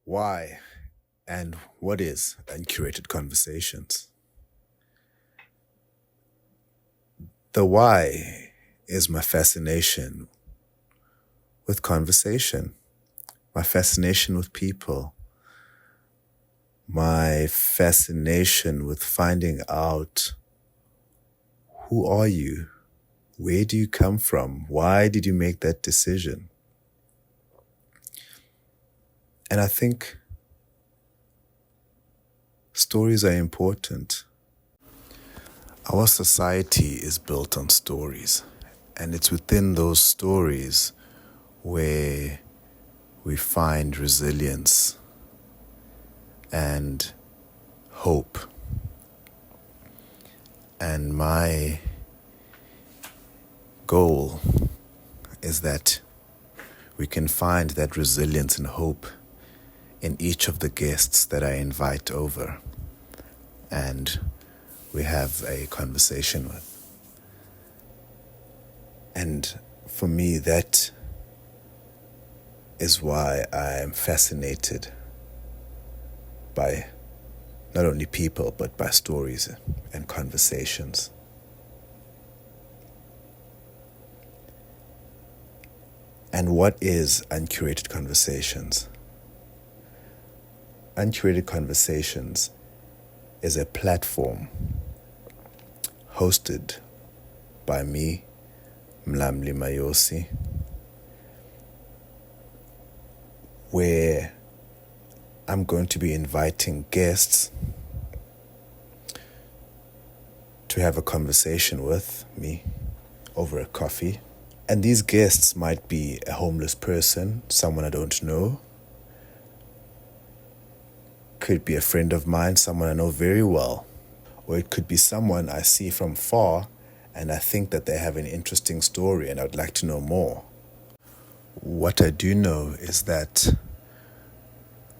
Why and what is uncurated conversations? The why is my fascination with conversation, my fascination with people, my fascination with finding out who are you, where do you come from, why did you make that decision? And I think stories are important. Our society is built on stories, and it's within those stories where we find resilience and hope. And my goal is that we can find that resilience and hope in each of the guests that I invite over and we have a conversation with. And for me, that is why I am fascinated by not only people, but by stories and conversations. And what is uncurated conversations? Uncurated Conversations is a platform hosted by me, Mlamli Mayosi, where I'm going to be inviting guests to have a conversation with me over a coffee. And these guests might be a homeless person, someone I don't know. Could be a friend of mine, someone I know very well. Or it could be someone I see from far and I think that they have an interesting story and I would like to know more. What I do know is that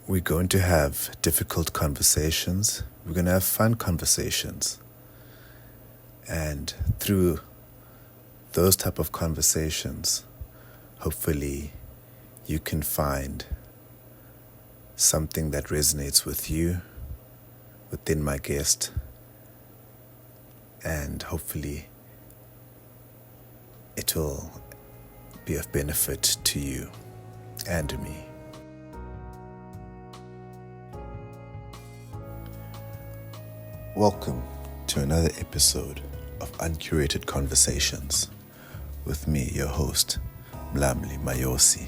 we're going to have difficult conversations. We're going to have fun conversations. And through those type of conversations, hopefully you can find something that resonates with you, within my guest, and hopefully it will be of benefit to you and me. Welcome to another episode of Uncurated Conversations with me, your host, Mlamli Mayosi.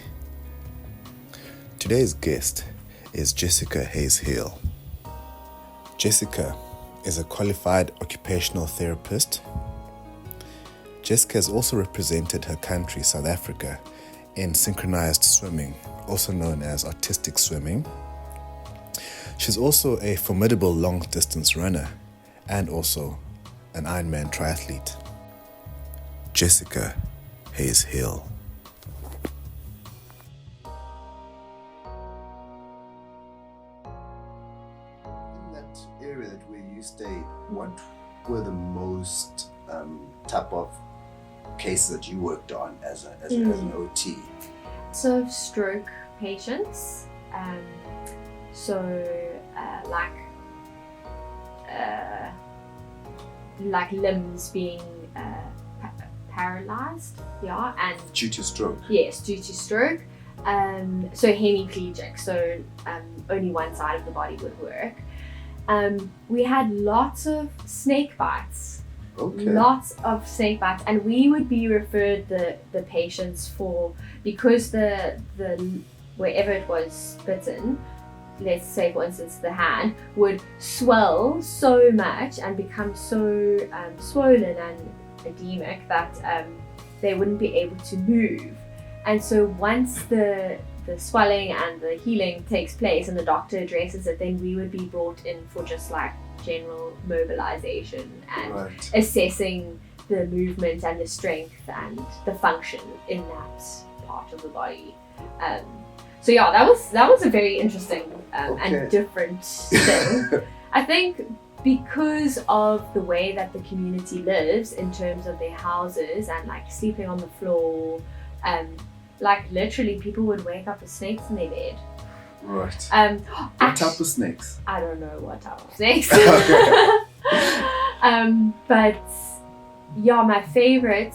Today's guest is Jessica Haysie. Jessica is a qualified occupational therapist. Jessica has also represented her country, South Africa, in Synchronized swimming, also known as artistic swimming. She's also a formidable long-distance runner and also an IronMan triathlete. Jessica Haysie. Area that where you stay, what were the most type of cases that you worked on as an OT? So stroke patients, like limbs being paralyzed, and Due to stroke? Yes, due to stroke. So hemiplegic, so only one side of the body would work. We had lots of snake bites. Okay. Lots of snake bites, and we would be referred the patients for, because the wherever it was bitten, let's say for instance the hand, would swell so much and become so swollen and edemic that they wouldn't be able to move. And so once the swelling and the healing takes place and the doctor addresses it, then we would be brought in for just like general mobilization and assessing the movement and the strength and the function in that part of the body. So that was a very interesting and different thing. I think because of the way that the community lives in terms of their houses and like sleeping on the floor, like literally people would wake up with snakes in their bed. Right. Um, What type of snakes? I don't know what type of snakes. Okay. But yeah, my favorite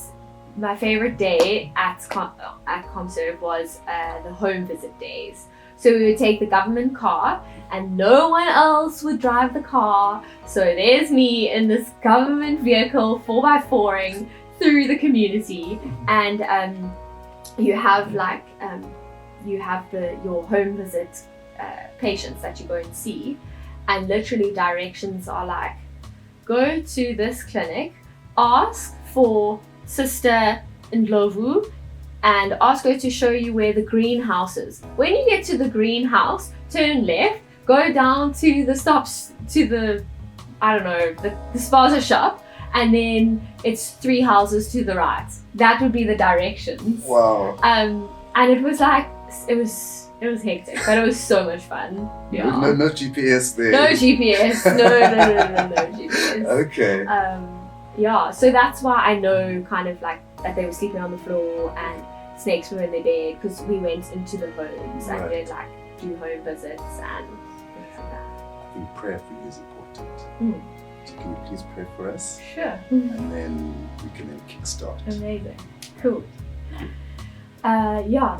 day at ComServe was the home visit days. So we would take the government car and no one else would drive the car. So there's me in this government vehicle 4x4ing through the community, and you have your home visit patients that you go and see, and literally directions are like, go to this clinic, ask for Sister Ndlovu, and ask her to show you where the greenhouse is. When you get to the greenhouse, turn left, go down to the stops, to the spaza shop, and then it's 3 houses to the right. That would be the directions. Wow. And it was like, it was hectic, but it was so much fun. Yeah. No GPS there. No GPS. No GPS. Okay. Yeah, so that's why I know kind of like that they were sleeping on the floor and snakes were in their bed, because we went into the homes and we'd like do home visits and things like that. I think prayer for you is important. So can you please pray for us? Sure. And then we can then kickstart. Amazing. Cool.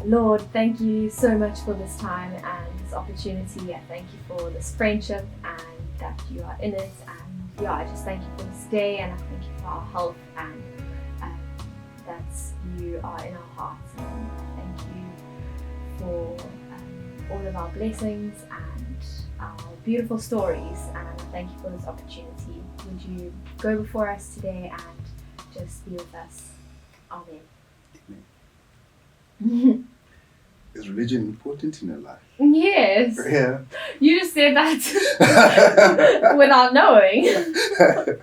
Lord, thank you so much for this time and this opportunity. I thank you for this friendship and that you are in it. And I just thank you for this day, and I thank you for our health, and that you are in our hearts. And I thank you for all of our blessings and our beautiful stories. And I thank you for this opportunity. Would you go before us today and just be with us? Amen. Is religion important in your life? Yes. Yeah. You just said that without knowing.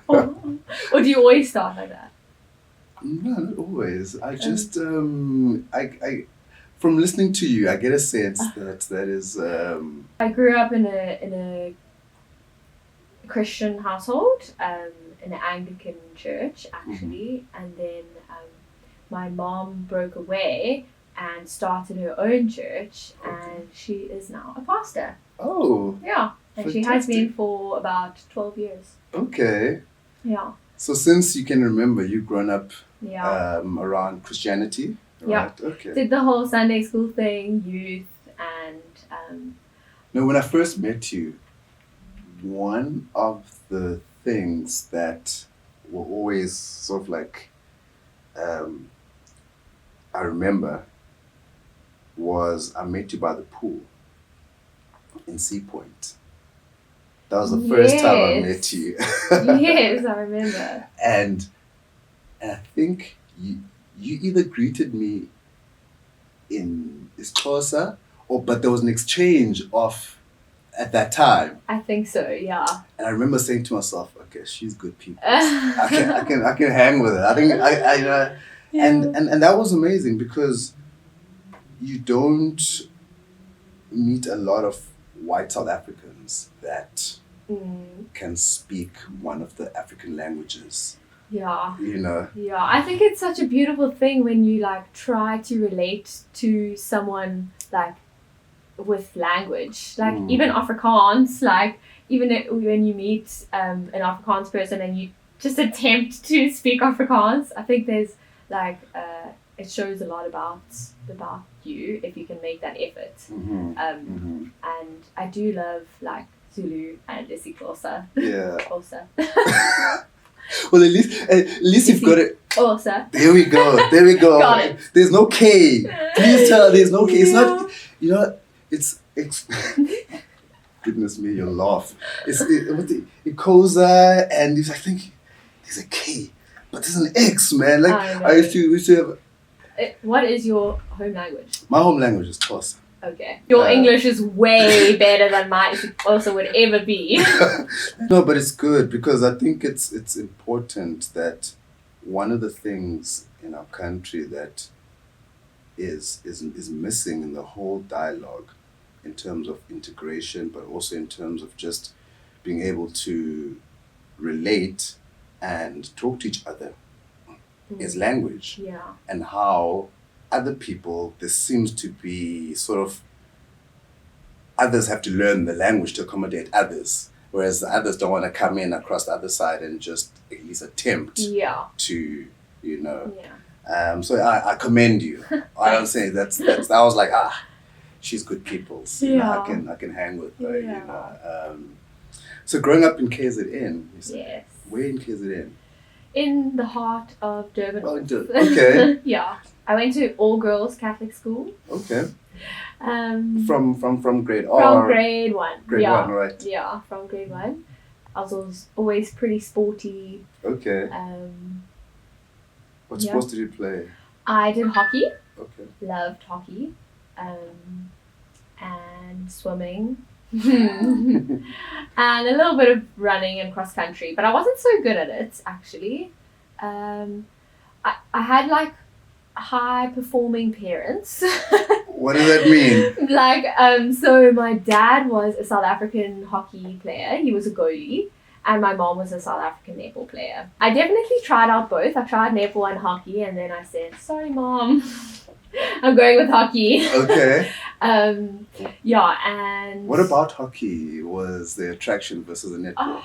Or do you always start like that? No, not always. I just I from listening to you, I get a sense that is. I grew up in a Christian household, in an Anglican church actually, and then my mom broke away and started her own church, and she is now a pastor. Oh. Yeah, and fantastic. she has been for about 12 years. Okay. Yeah. So since you can remember, you've grown up Yeah. around Christianity, Yeah. right? Okay. Did the whole Sunday school thing, youth, and No, when I first met you, one of the things that were always sort of like, I remember, was I met you by the pool in Sea Point. That was the first time I met you. Yes, I remember. And I think you either greeted me in Xhosa, but there was an exchange of at that time. I think so, yeah. And I remember saying to myself, okay, she's good people. I can hang with her. I think I Yeah. and that was amazing, because you don't meet a lot of white South Africans that can speak one of the African languages. Yeah. You know? Yeah, I think it's such a beautiful thing when you like try to relate to someone like with language, like even Afrikaans, like even when you meet an Afrikaans person and you just attempt to speak Afrikaans, I think there's like it shows a lot about you if you can make that effort. And I do love like Zulu and isiXhosa. Yeah. Also. Well, at least you've got it. Also. There we go. Got it. There's no K. Please tell her there's no K. It's not. You know, it's. Goodness me, you'll laugh. It's Ikoza, and I think there's a K, but there's an X, man. Like I used to have. What is your home language? My home language is Xhosa. Okay. Your English is way better than mine also would ever be. No, but it's good, because I think it's important that one of the things in our country that is missing in the whole dialogue in terms of integration, but also in terms of just being able to relate and talk to each other is language. Yeah. And how other people, there seems to be sort of others have to learn the language to accommodate others, whereas the others don't want to come in across the other side and just at least attempt to, you know. Yeah. So I commend you. I don't say that's I was like, she's good people. You know, I can hang with her, you know. So growing up in KZN, you said, Yes. Where in KZN? In the heart of Durban. Oh, okay. Yeah. I went to all girls Catholic school. Okay. From grade grade 1. Grade 1, right. Yeah, from grade 1. I was always pretty sporty. Okay. What sports did you play? I did hockey. Okay. Loved hockey. And swimming. And a little bit of running and cross country, but I wasn't so good at it actually. I had like high performing parents. What does that mean? Like so my dad was a South African hockey player. He was a goalie, and my mom was a South African netball player. I definitely tried out both. I tried netball and hockey, and then I said, sorry mom, I'm going with hockey. Okay. Yeah, and what about hockey was the attraction versus the netball?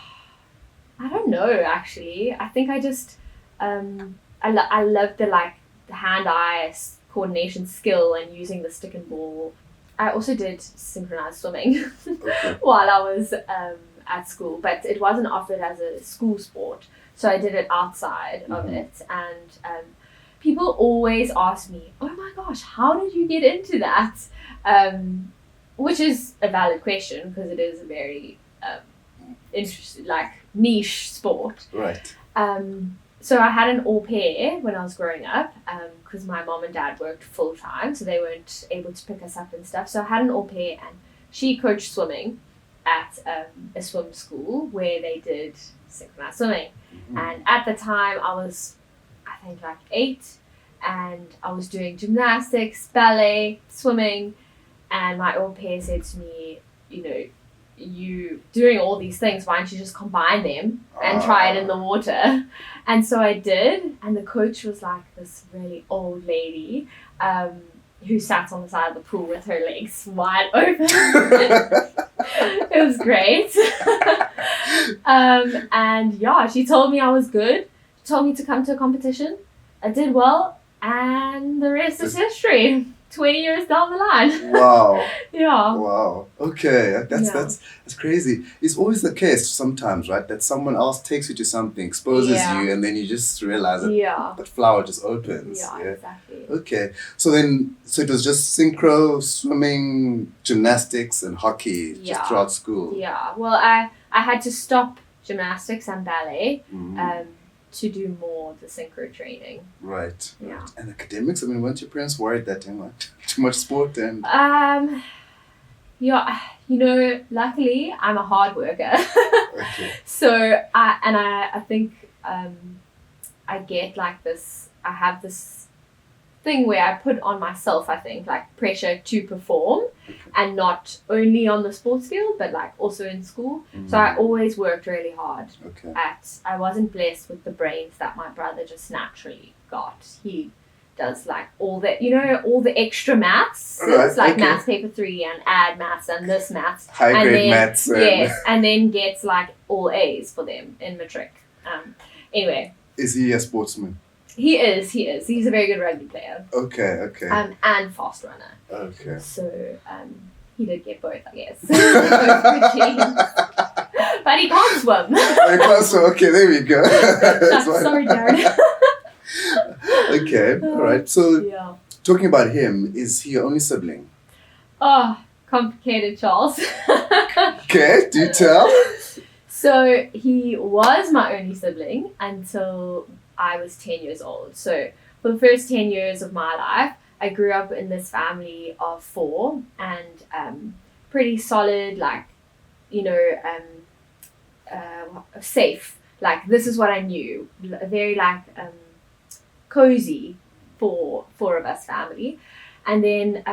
I don't know actually. I think I just I loved the hand-eye coordination skill and using the stick and ball. I also did synchronized swimming while I was at school, but it wasn't offered as a school sport, so I did it outside of it. And people always ask me, oh my gosh, how did you get into that? Which is a valid question because it is a very interesting, like niche sport. Right. So I had an au pair when I was growing up because my mom and dad worked full time, so they weren't able to pick us up and stuff. So I had an au pair, and she coached swimming at a swim school where they did synchronized swimming. And at the time I was, I think, like 8, and I was doing gymnastics, ballet, swimming, and my au pair said to me, you know, you doing all these things, why don't you just combine them and try it in the water? And so I did, and the coach was like this really old lady who sat on the side of the pool with her legs wide open. It was great. And yeah, she told me I was good. She told me to come to a competition. I did well, and the rest is history. 20 years down the line. Wow. Yeah. Wow. Okay. That's crazy. It's always the case sometimes, right? That someone else takes you to something, exposes you, and then you just realize that that flower just opens. Yeah, exactly. Okay. So it was just synchro, swimming, gymnastics, and hockey just throughout school. Yeah. Well, I had to stop gymnastics and ballet to do more of the synchro training. Right. Yeah. And academics, I mean, weren't your parents worried that too much sport and... Yeah, you know, luckily I'm a hard worker. Okay. So I think I get like this, I have this thing where I put on myself, I think, like pressure to perform, and not only on the sports field but like also in school. So I always worked really hard I wasn't blessed with the brains that my brother just naturally got. He does like all the extra maths. It's like maths paper 3 and add maths and this maths. High grade maths. Yes, and then gets like all A's for them in matric. Anyway. Is he a sportsman? He is. He's a very good rugby player. Okay. And fast runner. Okay. So he did get both, I guess. Both good genes. But he can't swim. Okay, there we go. Sorry, Jared. Okay, all right. So talking about him, is he your only sibling? Oh, complicated, Charles. Okay, do tell. So he was my only sibling until I was 10 years old. So for the first 10 years of my life, I grew up in this family of 4 and pretty solid, like, you know, safe. Like, this is what I knew. Very, like, cozy for 4 of us family. And then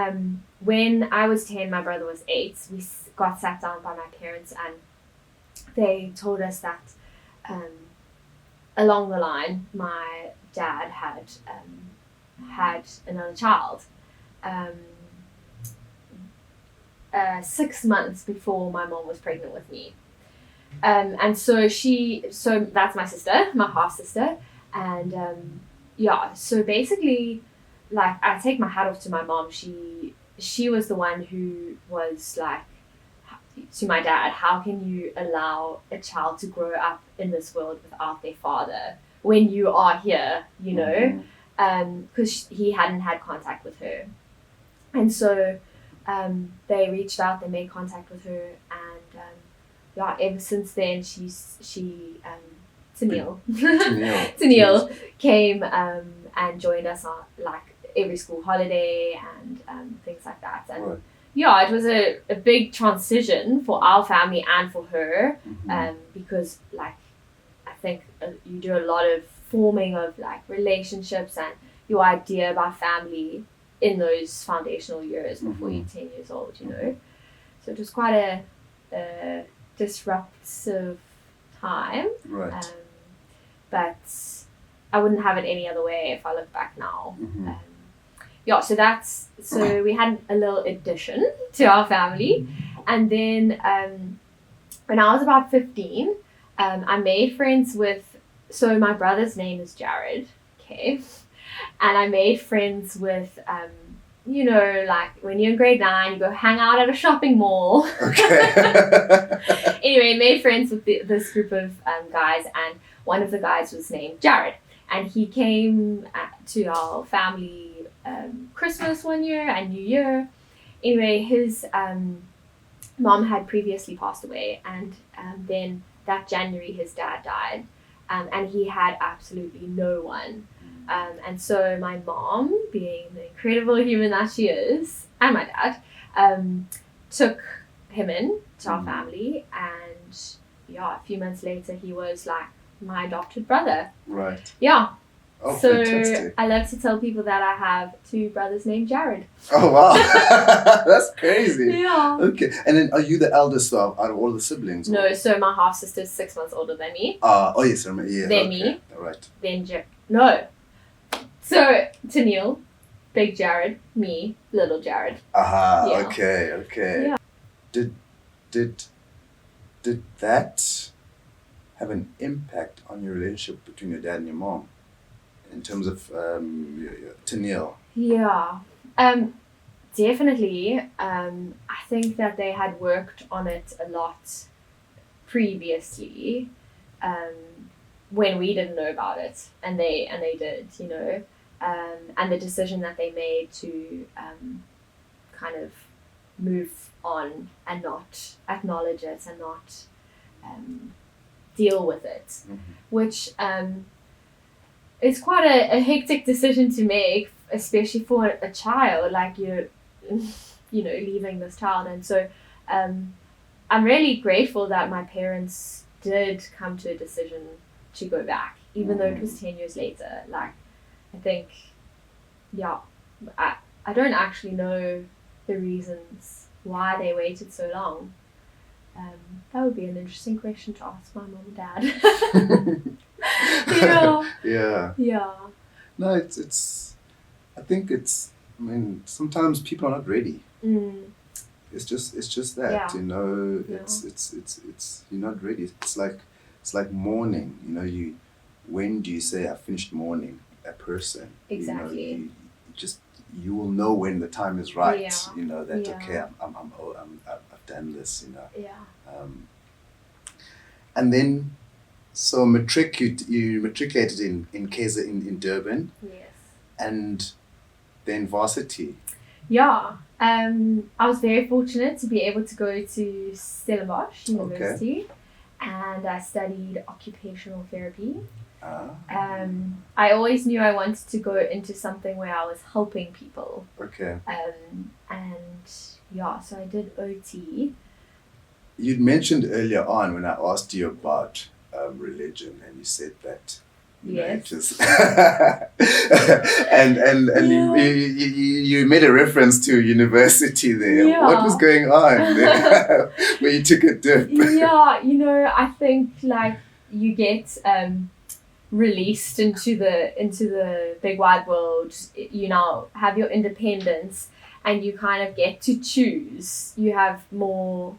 when I was 10, my brother was 8, we got sat down by my parents and they told us that along the line, my dad had had another child. 6 months before my mom was pregnant with me. And so that's my sister, my half sister. And so basically, like, I take my hat off to my mom. She was the one who was like, to my dad, how can you allow a child to grow up in this world without their father when you are here, you know? Because he hadn't had contact with her. And so they reached out, they made contact with her, and ever since then Synchronized came and joined us on like every school holiday and things like that. And it was a big transition for our family and for her, because like I think you do a lot of forming of like relationships and your idea about family in those foundational years before you're 10 years old, you know. So it was quite a disruptive time, but I wouldn't have it any other way if I look back now. So we had a little addition to our family, and then when I was about 15, I made friends with, so my brother's name is Jared, okay, and I made friends with you know, like when you're in grade 9, you go hang out at a shopping mall. Anyway, made friends with this group of guys, and one of the guys was named Jared, and he came to our family Christmas one year and New Year. Anyway, his mom had previously passed away, and then that January his dad died, and he had absolutely no one. And so my mom, being the incredible human that she is, and my dad, took him in to our family, and a few months later he was like my adopted brother. Right. Yeah. Oh, so fantastic. I love to tell people that I have 2 brothers named Jared. Oh wow, that's crazy. Yeah. Okay, and then are you the eldest out of all the siblings? No, so my half sister is 6 months older than me. Oh yes, I remember. Yeah. Then me. All right. Then No. So Tennille, big Jared, me, little Jared. Aha. Yeah. Okay. Yeah. Did that have an impact on your relationship between your dad and your mom, in terms of Tennille? Yeah. Definitely. I think that they had worked on it a lot previously, when we didn't know about it, and they did, you know. And the decision that they made to kind of move on and not acknowledge it and not deal with it, which is quite a hectic decision to make, especially for a child, like you're, you know, leaving this child. And so I'm really grateful that my parents did come to a decision to go back, even though it was 10 years later. Like, I think, I don't actually know the reasons why they waited so long. That would be an interesting question to ask my mom and dad. Yeah. No, it's. I think it's. I mean, sometimes people are not ready. It's just that, you know. It's you're not ready. It's like mourning. You know, when do you say I finished mourning a person? Exactly. You know, you will know when the time is right. Yeah. You know that okay, I've done this. You know. Yeah. And then, so you matriculated in Kaiser in Durban. Yes. And then varsity. Yeah. I was very fortunate to be able to go to Stellenbosch University, and I studied occupational therapy. I always knew I wanted to go into something where I was helping people. Okay. So I did OT. You'd mentioned earlier on when I asked you about religion, and you said that. Yes. And you made a reference to university there. Yeah. What was going on there? Where you took a dip? Yeah, you know, I think like you get released into the big wide world. You now have your independence, and you kind of get to choose. You have more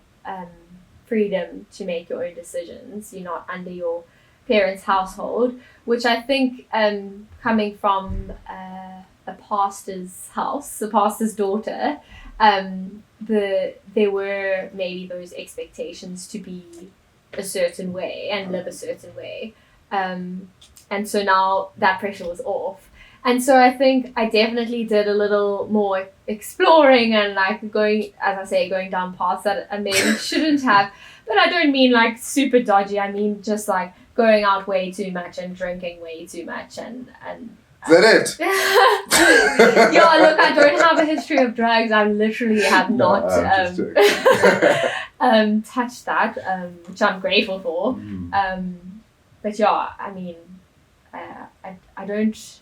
freedom to make your own decisions. You're not under your parents' household, which I think coming from a pastor's house, a pastor's daughter, there were maybe those expectations to be a certain way and live a certain way. And so now that pressure was off. And so I think I definitely did a little more exploring and like going down paths that I maybe shouldn't have. But I don't mean like super dodgy. I mean just like going out way too much and drinking way too much and Is that it? Yeah, look, I don't have a history of drugs. I literally have not touched that, which I'm grateful for. But yeah, I mean, I don't.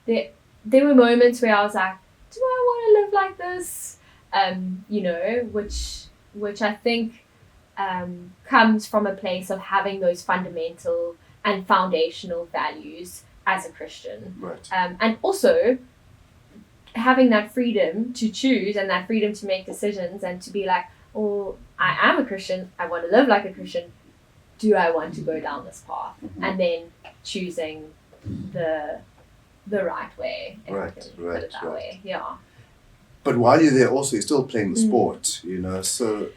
There were moments where I was like, do I want to live like this? You know, which I think comes from a place of having those fundamental and foundational values as a Christian. Right. And also having that freedom to choose and that freedom to make decisions and to be like, oh, I am a Christian, I want to live like a Christian, do I want to go down this path? And then choosing the right way, if I can put it that way. Yeah. But while you're there also, you're still playing the sport, you know, so...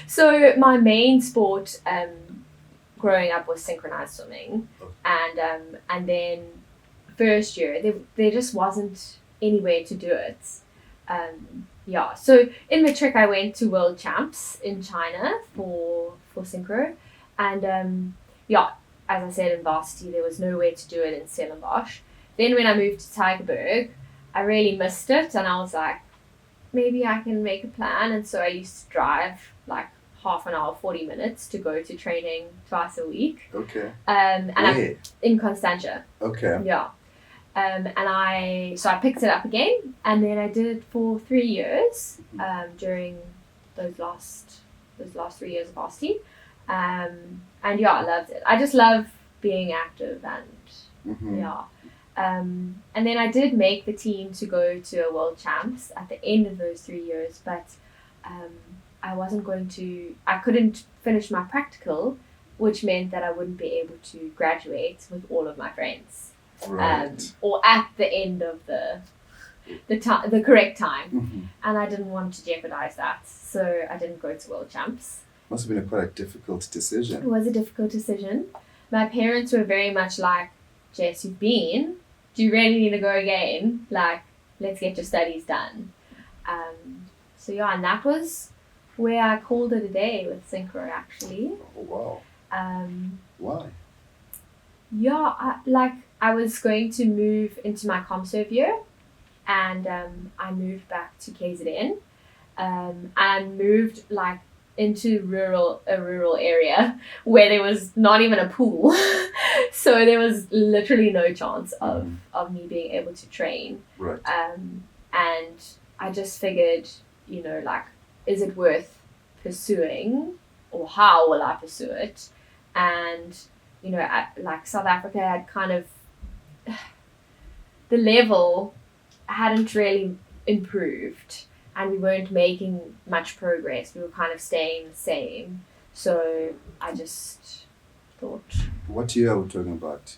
So my main sport growing up was synchronized swimming. And then first year, there just wasn't anywhere to do it. Yeah, so in matric I went to World Champs in China for synchro. And yeah, as I said, in varsity there was nowhere to do it in Stellenbosch. Then when I moved to Tygerberg, I really missed it, and I was like, maybe I can make a plan. And so I used to drive like half an hour, 40 minutes to go to training twice a week. Okay. And Where? In Constantia. Okay. Yeah. And I picked it up again, and then I did it for 3 years during those last 3 years of varsity. And yeah, I loved it. I just love being active and yeah. And then I did make the team to go to a World Champs at the end of those 3 years, but I couldn't finish my practical, which meant that I wouldn't be able to graduate with all of my friends. Right. Or at the end of the correct time. And I didn't want to jeopardize that, so I didn't go to World Champs. Must have been quite a difficult decision. It was a difficult decision. My parents were very much like, Jess, you've been, do you really need to go again? Like, let's get your studies done. So yeah, and that was where I called it a day with Synchro, actually. Oh, wow. Why? Yeah, I was going to move into my ComServe year, and I moved back to KZN, and moved like into a rural area where there was not even a pool. So there was literally no chance of me being able to train. Right. And I just figured, you know, like, is it worth pursuing, or how will I pursue it? And, you know, like South Africa had kind of, the level hadn't really improved, and we weren't making much progress. We were kind of staying the same. So I just thought... What year are we talking about?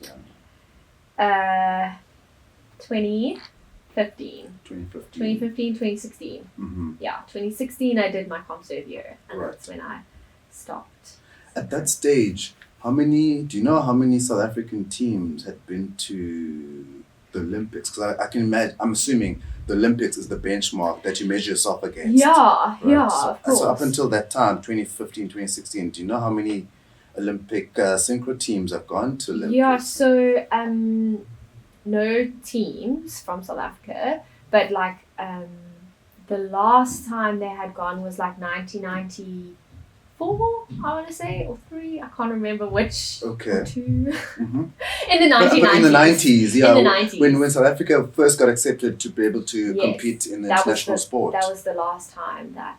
2015. 2016. Yeah, 2016 I did my ComServe year, and that's when I stopped. At that stage, do you know how many South African teams had been to the Olympics? Because I can imagine, I'm assuming the Olympics is the benchmark that you measure yourself against. Yeah, right? Yeah, of course. So up until that time, 2015, 2016, do you know how many Olympic synchro teams have gone to Olympics? Yeah, so no teams from South Africa, but like the last time they had gone was like 1994, I want to say, or 3, I can't remember which. Okay. Or 2. In the 1990s. But in the 90s, yeah. In the 90s. When South Africa first got accepted to be able to compete in the international sport. That was the last time that...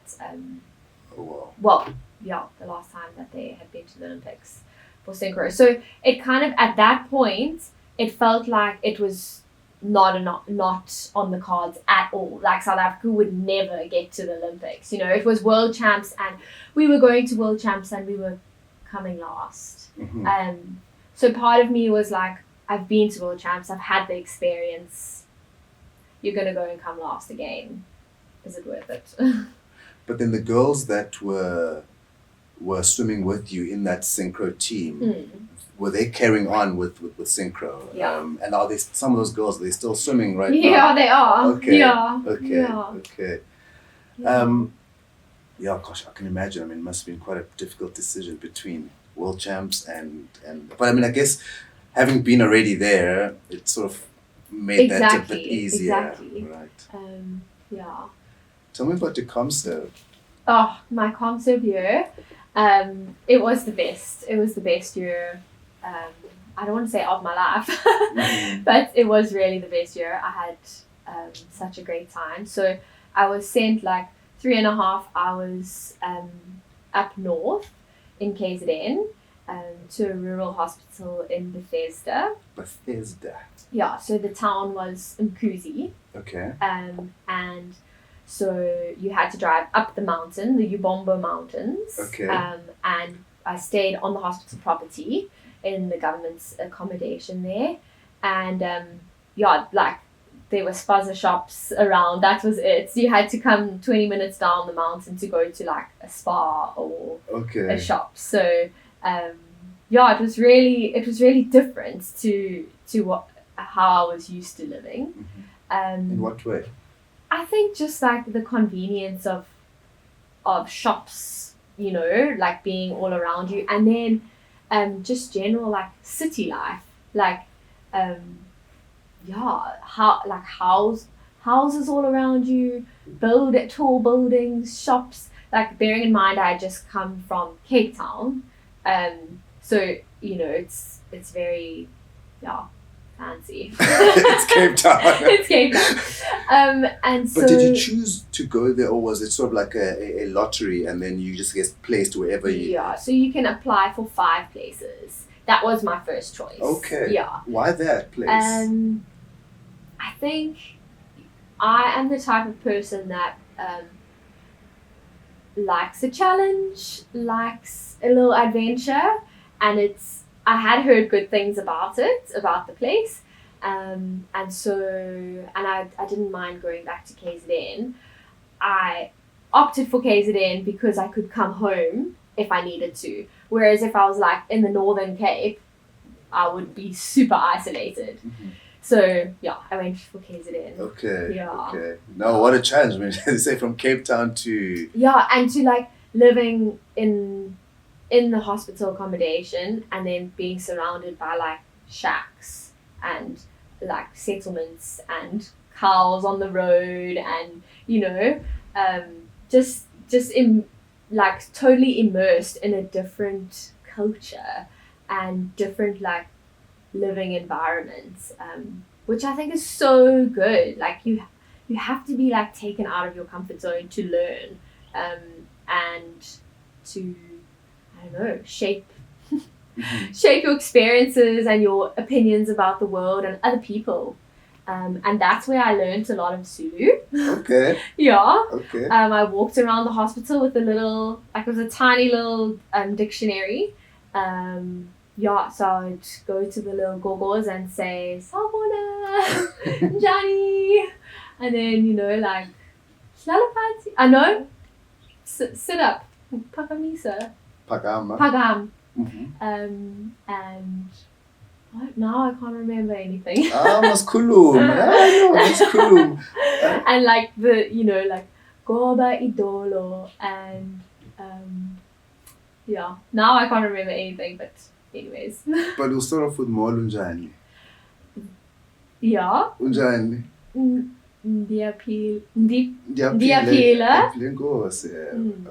oh, wow. Well, yeah, the last time that they had been to the Olympics for synchro. So it kind of, at that point, it felt like it was not on the cards at all. Like South Africa would never get to the Olympics. It was world champs, and we were going to world champs, and we were coming last. So part of me was like, I've been to world champs, I've had the experience. You're gonna go and come last again. Is it worth it? But then the girls that were swimming with you in that synchro team, were they carrying on with synchro? Yeah. And are they, some of those girls, are they still swimming right now? Yeah, they are. Okay. Yeah. Okay. Yeah. Okay. Yeah. Yeah, gosh, I can imagine. I mean, it must have been quite a difficult decision between world champs and but I mean, I guess having been already there, it sort of made that a bit easier. Exactly. Right. Yeah. Tell me about your comserve. Oh, my comserve year. It was the best. It was the best year. I don't want to say of my life, but it was really the best year. I had such a great time. So I was sent like 3.5 hours up north in KZN to a rural hospital in Bethesda. Bethesda. Yeah, so the town was Umkuzi. Okay. And so you had to drive up the mountain, the Ubombo Mountains. Okay. And I stayed on the hospital property in the government's accommodation there. And yeah, like there were spaza shops around. That was it. So you had to come 20 minutes down the mountain to go to like a spa or a shop. So yeah, it was really different to how I was used to living. In what way? I think just like the convenience of shops, like being all around you, and then just general like city life, like houses all around you, tall buildings, shops. Like bearing in mind I had just come from Cape Town, so it's very fancy. It's Cape Town. It's Cape Town. And so. But did you choose to go there, or was it sort of like a lottery, and then you just get placed wherever you? Yeah, so you can apply for 5 places. That was my first choice. Okay. Yeah. Why that place? I think I am the type of person that likes a challenge, likes a little adventure, and I had heard good things about the place, and I didn't mind going back to KZN. I opted for KZN because I could come home if I needed to, whereas if I was like in the Northern Cape, I would be super isolated. So yeah, I went for KZN. Okay. Yeah. Okay. No, what a challenge! I mean, they say from Cape Town to. Yeah, and to like living in the hospital accommodation and then being surrounded by like shacks and like settlements and cows on the road, and like totally immersed in a different culture and different like living environments, which I think is so good. Like you have to be like taken out of your comfort zone to learn, and to, I don't know, shape your experiences and your opinions about the world and other people. And that's where I learned a lot of Zulu. Okay. Yeah. Okay. I walked around the hospital with it was a tiny little dictionary. Yeah, so I'd go to the little gogos and say, Sawubona, Johnny. And then, like, Slalapati. I know. Sit up. Pakamisa. Pagam. And what? Now I can't remember anything. Mas kulum. Mas kulum. And like like Goba Idolo and yeah. Now I can't remember anything, but anyways. But we'll start off with Molo Unjani. Yeah. Unjani. Ndiyaphila.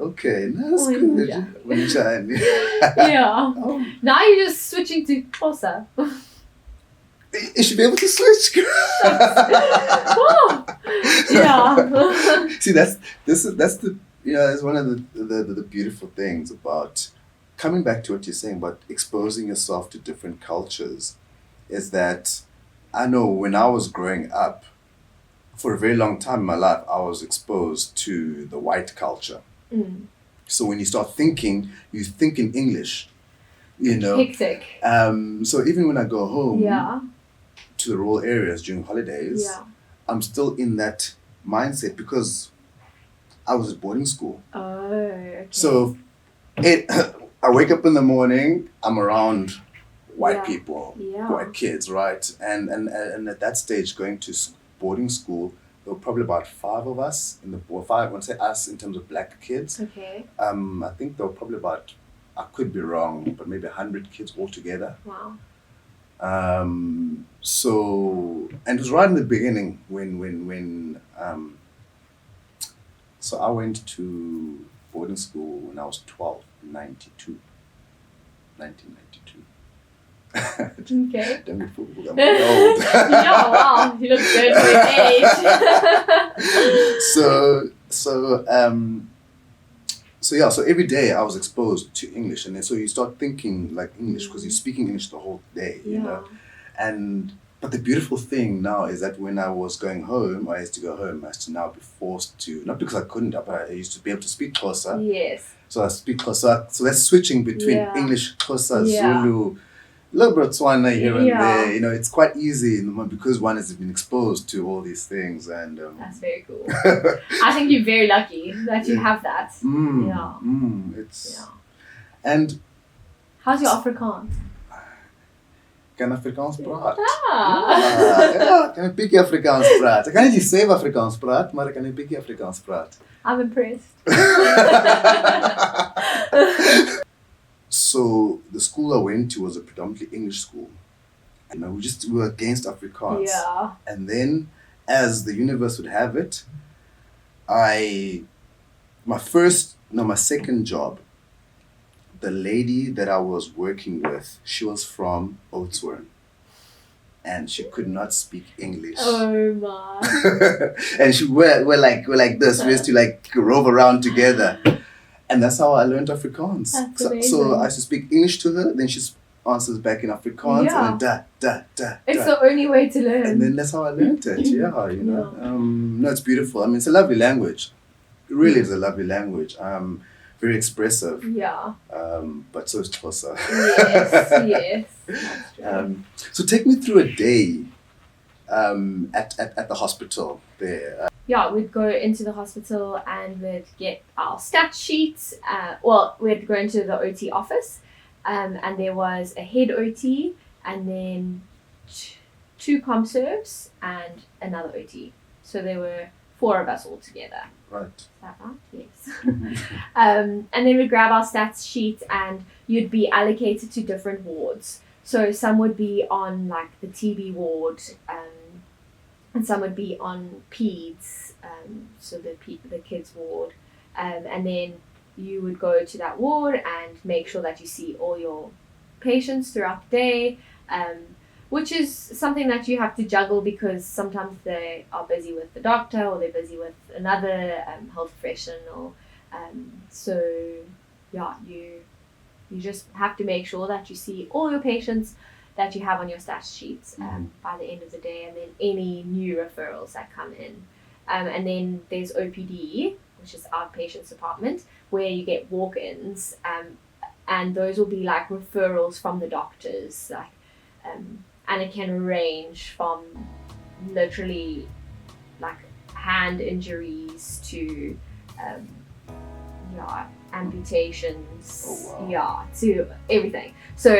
Okay, that's good. Unjani. Yeah. Oh. Now you're just switching to Xhosa. You should be able to switch. Oh. Yeah. See, that's the it's one of the beautiful things about coming back to what you're saying about exposing yourself to different cultures, is that I know when I was growing up, for a very long time in my life, I was exposed to the white culture. So when you start thinking, you think in English, you know. Hectic. So even when I go home Yeah. to the rural areas during holidays, Yeah. I'm still in that mindset because I was at boarding school. Oh, okay. So I wake up in the morning, I'm around white Yeah. people, Yeah. white kids, right? And at that stage, going to boarding school, there were probably about 5 of us or 5. I want to say us in terms of black kids. Okay. I think there were probably about, I could be wrong, but maybe 100 kids altogether. Wow. So, and it was right in the beginning when so I went to boarding school when I was 12, 1992. Okay. Don't be fooled, I'm old. Yeah, wow. You look good for your age. So every day I was exposed to English, and then so you start thinking like English because you're speaking English the whole day, you know. But the beautiful thing now is that when I was going home, I used to go home, I used to now be forced to, not because I couldn't, but I used to be able to speak Xhosa. Yes. So I speak Xhosa. So that's switching between English, Xhosa, Zulu, a little bit of Tswana here and there. You know, it's quite easy in the moment because one has been exposed to all these things. And that's very cool. I think you're very lucky that you have that. And how's your Afrikaans? Kan Afrikaans praat. Ja, kan 'n bietjie Afrikaans praat. Ek kan nie sê Afrikaans praat, maar ek kan 'n bietjie Afrikaans praat. I'm impressed. So the school I went to was a predominantly English school. You know, we were against Afrikaans. Yeah. And then, as the universe would have it, my second job, the lady that I was working with, she was from Oudtshoorn. And she could not speak English. Oh my. And we're like this. We used to like rove around together. And that's how I learned Afrikaans. That's amazing. So I used to speak English to her, then she answers back in Afrikaans, and then da. It's the only way to learn. And then that's how I learned it. Yeah, you know. No, it's beautiful. I mean, it's a lovely language. It really is a lovely language. Very expressive. Yeah. But so is Xhosa. Yes. That's true. So take me through a day at the hospital there. We'd go into the hospital and we'd get our stat sheets. We'd go into the OT office, and there was a head OT, and then 2 ComServes and another OT. So there were 4 of us all together. Right. Is that right? Yes. And then we'd grab our stats sheet, and you'd be allocated to different wards. So some would be on like the TB ward, and some would be on peds, so the kids ward, and then you would go to that ward and make sure that you see all your patients throughout the day, which is something that you have to juggle because sometimes they are busy with the doctor or they're busy with another health professional. You just have to make sure that you see all your patients that you have on your stats sheets by the end of the day, and then any new referrals that come in. And then there's OPD, which is outpatients department, where you get walk-ins, and those will be like referrals from the doctors, like, and it can range from literally like hand injuries to amputations, to everything. So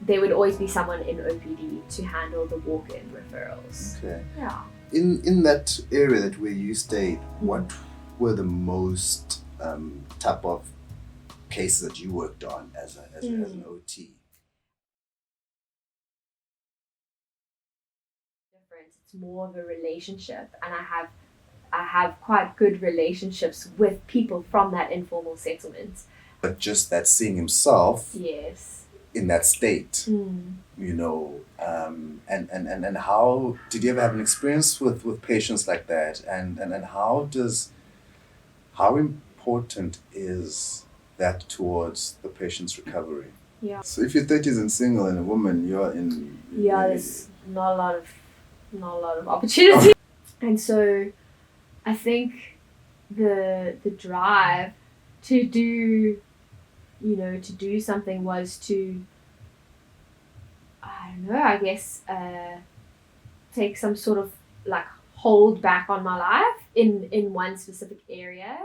there would always be someone in OPD to handle the walk-in referrals. Okay. Yeah. In that area where you stayed, what were the most type of cases that you worked on as an OT? It's more of a relationship, and I have quite good relationships with people from that informal settlement. But just that seeing himself in that state, you know, and how did you ever have an experience with patients like that, and how important is that towards the patient's recovery? Yeah. So if you're 30s and single and a woman, you're in not a lot of opportunity. And so I think the drive to do, to do something was to, I don't know, I guess take some sort of like hold back on my life in one specific area